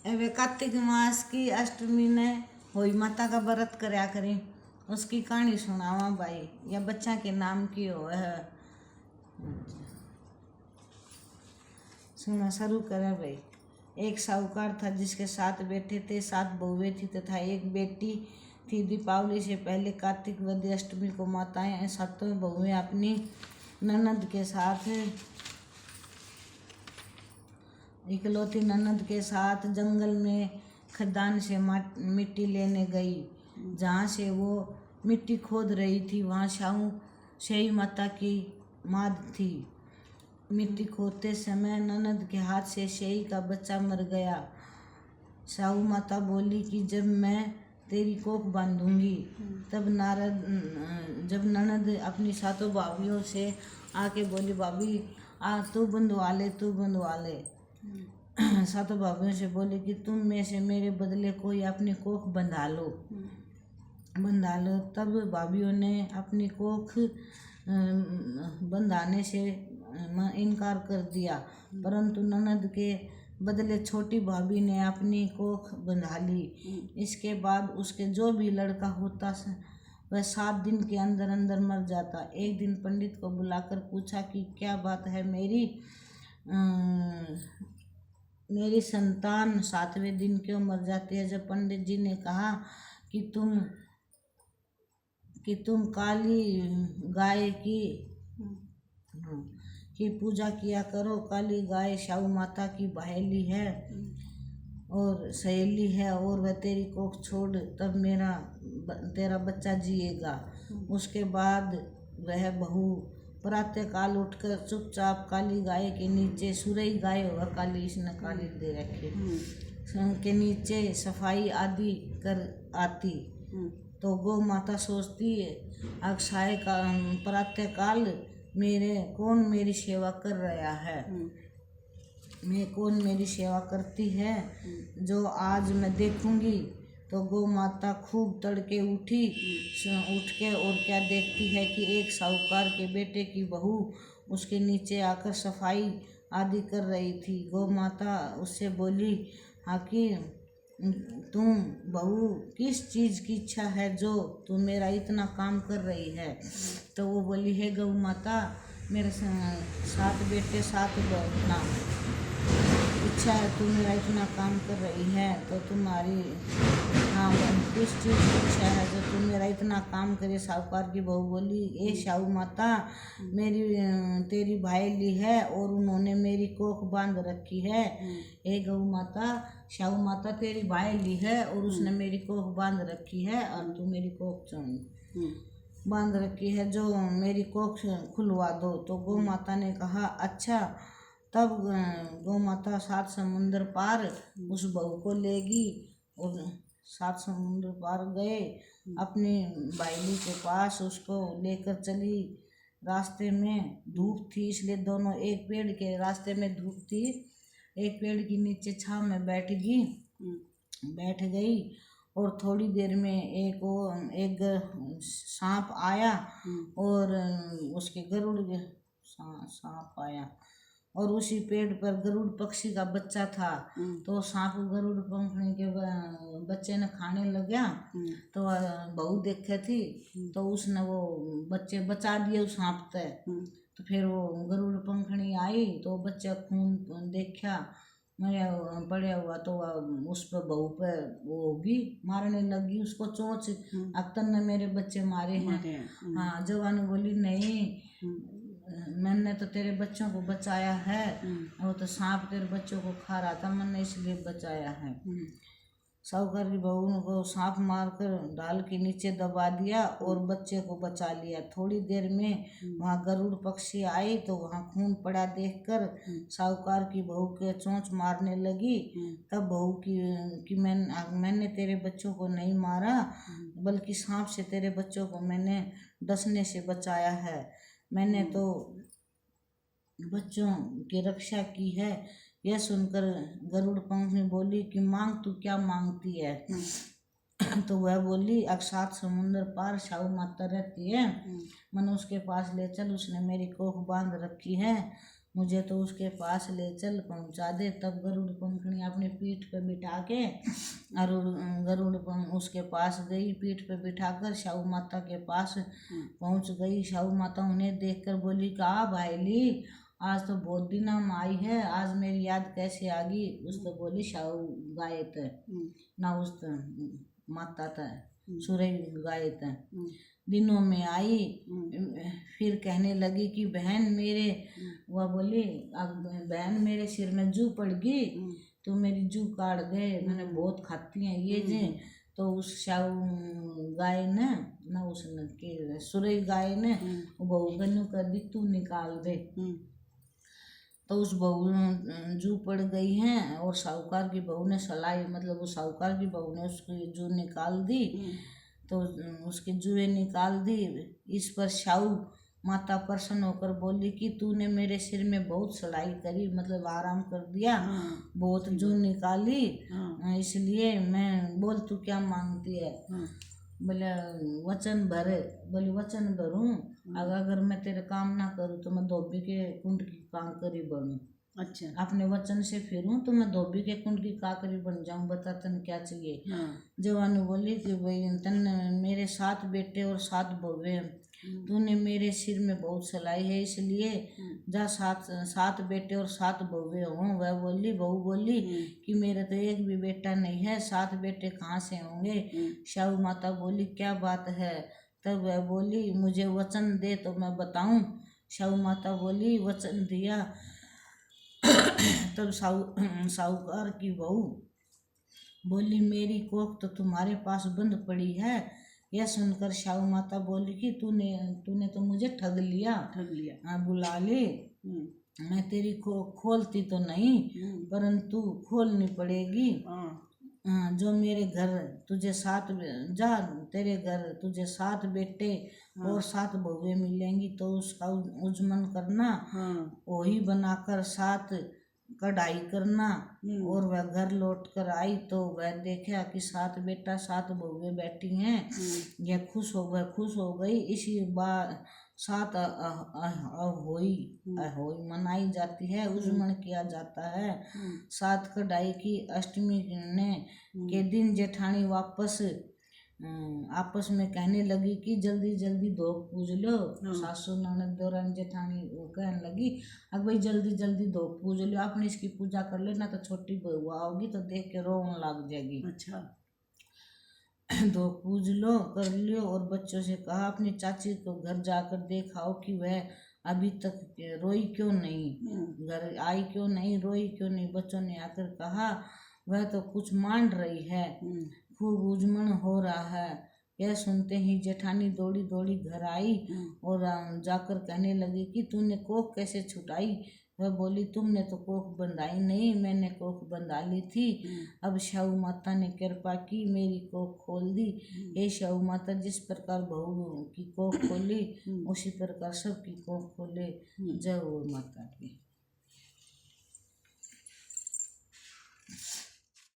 एवे कार्तिक मास की अष्टमी ने होई माता का व्रत करया करी, उसकी कहानी सुनावा भाई। या बच्चा के नाम की हो है, सुना शुरू करे भाई। एक साहूकार था जिसके 7 बेटे थे, 7 बहुएं थी तथा एक बेटी थी। दीपावली से पहले कार्तिक वद्य अष्टमी को माताएं सातों बहुएं अपनी ननद के साथ इकलौती ननद के साथ जंगल में खदान से मिट्टी लेने गई। जहाँ से वो मिट्टी खोद रही थी वहाँ शेई माता की माद थी। मिट्टी खोदते समय ननद के हाथ से शेई का बच्चा मर गया। साहू माता बोली कि जब मैं तेरी कोख बांधूंगी जब ननद अपनी सातों भाभियों से आके बोली, भाभी तू बंधवा ले। सातों भाभियों से बोले कि तुम में से मेरे बदले कोई अपनी कोख बंधा लो। तब भाभियों ने अपनी कोख बंधाने से इनकार कर दिया, परंतु ननद के बदले छोटी भाभी ने अपनी कोख बंधा ली। इसके बाद उसके जो भी लड़का होता वह 7 दिन के अंदर अंदर मर जाता। एक दिन पंडित को बुलाकर पूछा कि क्या बात है, मेरी संतान 7वें दिन क्यों मर जाती है। जब पंडित जी ने कहा कि तुम काली गाय की पूजा किया करो। काली गाय साहू माता की बहेली है और सहेली है और वह तेरी कोख छोड़ तब तेरा बच्चा जिएगा। उसके बाद वह बहू प्रातः काल उठकर चुपचाप काली गाय के नीचे, सुरई गाय होगा काली, इसने काली दे रखे, के नीचे सफाई आदि कर आती। तो गौ माता सोचती है अक्षय का प्रातः काल कौन मेरी सेवा कर रहा है, कौन मेरी सेवा करती है, जो आज मैं देखूंगी। तो गौ माता खूब तड़के उठ के और क्या देखती है कि एक साहूकार के बेटे की बहू उसके नीचे आकर सफाई आदि कर रही थी। गौ माता उससे बोली, हाकिम तुम बहू किस चीज़ की इच्छा है जो तू मेरा इतना काम कर रही है। तो वो बोली, है गौ माता, मेरे 7 बेटे 7 बहू इच्छा है, तू मेरा इतना काम कर रही है तो तुम्हारी किस चीज़ की इच्छा है जो तुम मेरा इतना काम करे। साहूकार की बहू बोली, ए साहू माता, तेरी भाई ली है और उन्होंने मेरी कोख बांध रखी है। ए गौ माता, साहू माता तेरी भाई ली है और उसने मेरी कोख बांध रखी है और तू मेरी कोख बांध रखी है, जो मेरी कोख खुलवा दो। तो गौ माता ने कहा, अच्छा। तब गौ माता 7 समुंदर पार उस बहू को लेगी और 7 समुंदर पार गए अपनी बाइली के पास, उसको लेकर चली। रास्ते में धूप थी इसलिए दोनों एक पेड़ के रास्ते में धूप थी, एक पेड़ के नीचे छांव में बैठ गई और थोड़ी देर में एक सांप आया और उसके सांप आया और उसी पेड़ पर गरुड़ पक्षी का बच्चा था। तो सांप गरुड़ पंखड़ी के बच्चे ने खाने लग गया। तो बहू देखे थी तो उसने वो बच्चे बचा दिए उस सांप से। तो फिर वो गरुड़ पंखड़ी आई तो बच्चा खून देखा पड़े हुआ, तो उस पर बहू पे वो भी मारने लगी उसको चोंच, अख्तर ने मेरे बच्चे मारे हैं। हाँ, जवान बोली, नहीं, मैंने तो तेरे बच्चों को बचाया है, वो तो सांप तेरे बच्चों को खा रहा था, मैंने इसलिए बचाया है। साहूकार की बहू को सांप मारकर ढाल के नीचे दबा दिया और बच्चे को बचा लिया। थोड़ी देर में वहाँ गरुड़ पक्षी आई तो वहाँ खून पड़ा देखकर साहूकार की बहू के चोंच मारने लगी। तब बहू कि मैंने तेरे बच्चों को नहीं मारा, बल्कि सांप से तेरे बच्चों को मैंने डसने से बचाया है। मैंने तो बच्चों की रक्षा की है। यह सुनकर गरुड़ पंखड़ी बोली कि मांग, तू क्या मांगती है। तो वह बोली, 7 समुंदर पार साहू माता रहती है, मैंने उसके पास ले चल, उसने मेरी कोख बांध रखी है मुझे तो उसके पास ले चल, पहुंचा दे। तब गरुड़ पंखनी अपनी पीठ पे बिठा के और उसके पास गई, पीठ पे बिठाकर शाहू माता के पास पहुंच गई। शाहू माता उन्हें देखकर बोली, कहा भाईली, आज तो बहुत दिन हम आई है, आज मेरी याद कैसे आ गई? उस तो बोली शाहू गाय ना उस माता था सुरई गाय दिनों में आई। फिर कहने लगी कि बहन मेरे, वह बोली, अब बहन मेरे सिर में जू पड़ गई, तो मेरी जू काट गए, मैंने बहुत खाती हैं ये जे। तो उस शाहू गाय ने ना उसने सुरई गाय ने बहू गन्नू कर दी, तू निकाल दे। तो उस बहू जू पड़ गई हैं और साहूकार की बहू ने सलाई, मतलब वो साहूकार की बहू ने उसकी जू निकाल दी। तो उसकी जुएं निकाल दी। इस पर शाहू माता प्रसन्न होकर बोली कि तूने मेरे सिर में बहुत सलाई करी, मतलब आराम कर दिया, बहुत जू निकाली, इसलिए मैं बोल तू क्या मांगती है? बोले वचन भरे। बोली वचन भरूं, अगर मैं तेरे काम ना करूं तो मैं धोबी के कुंड की कांकरी बनूं। अच्छा, अपने वचन से फिरूं तो मैं धोबी के कुंड की काकरी बन जाऊं, बता तन क्या चाहिए? जवानी बोली कि भाई तन मेरे 7 बेटे और 7 बहुएं, तूने मेरे सिर में बहुत सलाई है, इसलिए जा 7 बेटे और 7 बहुएं हों। वह बोली, बहू बोली कि मेरा तो एक भी बेटा नहीं है, 7 बेटे कहाँ से होंगे? शाहू माता बोली, क्या बात है? तब वह बोली, मुझे वचन दे तो मैं बताऊं। शाहू माता बोली, वचन दिया। तब साहूकार की बहू बोली, मेरी कोख तो तुम्हारे पास बंद पड़ी है। यह सुनकर शाहू माता बोली कि तूने तो मुझे ठग लिया। बुला ले, मैं तेरी कोख खोलती तो नहीं, परंतु खोलनी पड़ेगी। जो मेरे घर तुझे 7 तेरे घर तुझे 7 बेटे और 7 बहुएं मिलेंगी, तो उसका उजमन करना, वही बनाकर 7 कढ़ाई करना। और वह घर लौट कर आई तो वह देखा कि 7 बेटा 7 बहुएं बैठी हैं। यह खुश हो गई। इसी बार 7 अहोई मनाई जाती है, उजमन किया जाता है। 7 कढ़ाई की अष्टमी के दिन जेठानी आपस में कहने लगी कि जल्दी जल्दी धो पूज लो। सासू ननद देवरानी जेठानी वो कहने लगी, अब भाई जल्दी जल्दी धो पूज लो, आपने इसकी पूजा कर लेना, तो छोटी बहू आओगी तो देख के रोने लग जाएगी। अच्छा, धो पूज लो, कर लियो। और बच्चों से कहा, अपनी चाची को घर जाकर देखाओ कि वह अभी तक रोई क्यों नहीं, घर आई क्यों नहीं, रोई क्यों नहीं। बच्चों ने आकर कहा, वह तो कुछ मान रही है, खूब उजमन हो रहा है। यह सुनते ही जेठानी दौड़ी दौड़ी घर आई और जाकर कहने लगी कि तूने कोख कैसे छुटाई? वह बोली, तुमने तो कोख बंधाई नहीं, मैंने कोख बंधा ली थी। अब शाहू माता ने कृपा की, मेरी कोख खोल दी। हे शाहू माता, जिस प्रकार बहू की कोख खोली, उसी प्रकार सबकी कोख खोले। जय हो माता की।